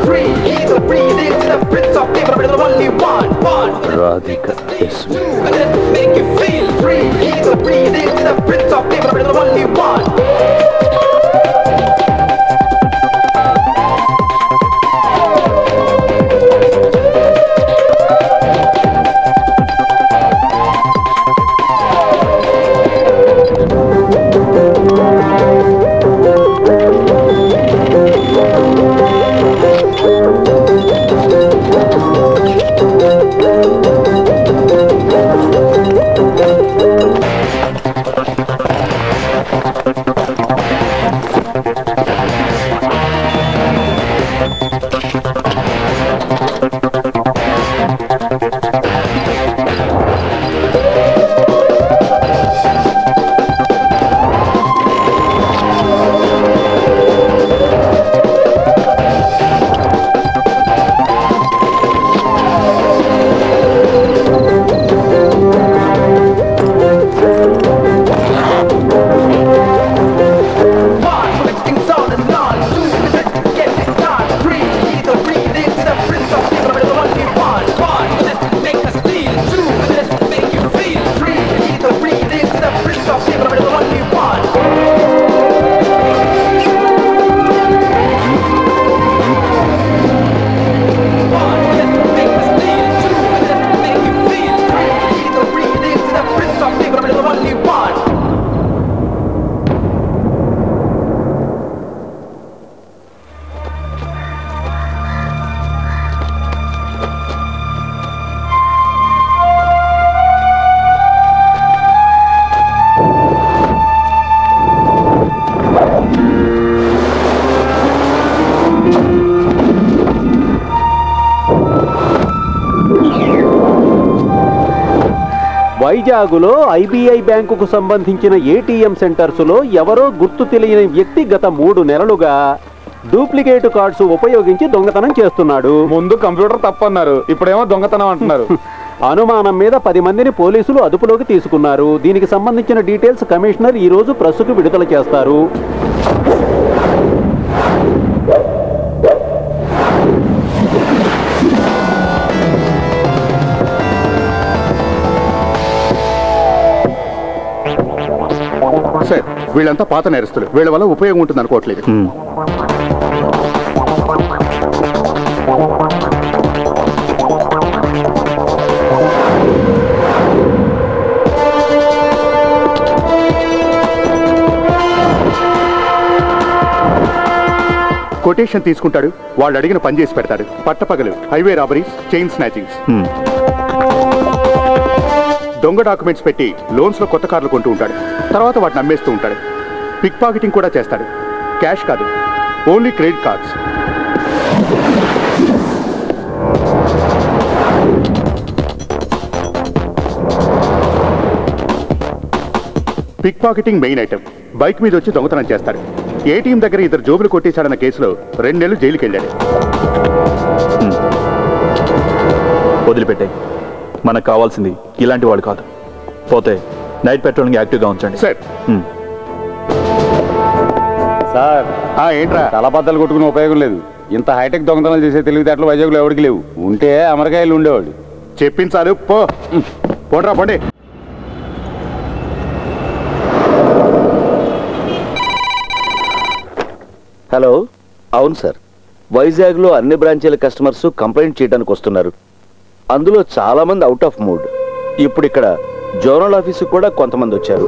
free. He's a breathing to the prince of pain, but the only one. Radhika is Make you feel free. He's a breathing to the prince of pain, but the only one. వైజాగులో IBI బ్యాంకుకు సంబంధించిన ATM సెంటర్స్లో ఎవరో గుర్తు తెలియని వ్యక్తి గత 3 నెలలుగా డూప్లికేట్ కార్డ్స్ ఉపయోగించి దొంగతనం చేస్తున్నాడు. ముందు కంప్యూటర్ తప్పన్నారు, ఇప్పుడేమో దొంగతనం అంటున్నారు. అనుమానం మీద 10 మందిని పోలీసులు అదుపులోకి తీసుకున్నారు. దీనికి సంబంధించిన డీటెయిల్స్ కమిషనర్ ఈ రోజు ప్రెస్కు విడుదల చేస్తారు. సార్, వీళ్ళంతా పాత నేరస్తులు. వీళ్ళ వల్ల ఉపయోగం ఉంటుంది అనుకోవట్లేదు. కొటేషన్ తీసుకుంటాడు, వాళ్ళు అడిగిన పని చేసి పెడతాడు. పట్టపగలు హైవే రాబరీస్, చైన్ స్నాచింగ్స్. దొంగ డాక్యుమెంట్స్ పెట్టి లోన్స్ లో కొత్త కార్లు కొంటూ ఉంటాడు. తర్వాత వాటిని అమ్మేస్తూ ఉంటాడు. పిక్ పాకెటింగ్ కూడా చేస్తాడు. క్యాష్ కాదు, only credit cards. Pickpocketing main item. Bike మీద వచ్చి దొంగతనం చేస్తాడు. ఏటీఎం దగ్గర 2 జోబులు కొట్టేశాడన్న కేసులో 2 నెలలు జైలుకి వెళ్ళాడు. వదిలిపెట్టే, మనకు కావాల్సింది ఇలాంటి వాడు కాదు. పోతే నైట్ పెట్రోలింగ్ యాక్టివ్గా ఉంచండి. సార్. సార్, ఏంట్రా? తలబద్దలు కొట్టుకునే ఉపయోగం లేదు. ఇంత హైటెక్ దొంగతనాలు చేసే తెలివితేటలు వైజాగ్లో ఎవరికి లేవు. ఉంటే అమెరికాయలు ఉండేవాడు. చెప్పించాలి, పోండ్రా పోండి. హలో, అవును సార్. వైజాగ్లో అన్ని బ్రాంచీల కస్టమర్స్ కంప్లైంట్ చేయడానికి వస్తున్నారు. అందులో చాలా మంది అవుట్ ఆఫ్ మూడ్. ఇప్పుడు ఇక్కడ జోనల్ ఆఫీసు కూడా కొంతమంది వచ్చారు.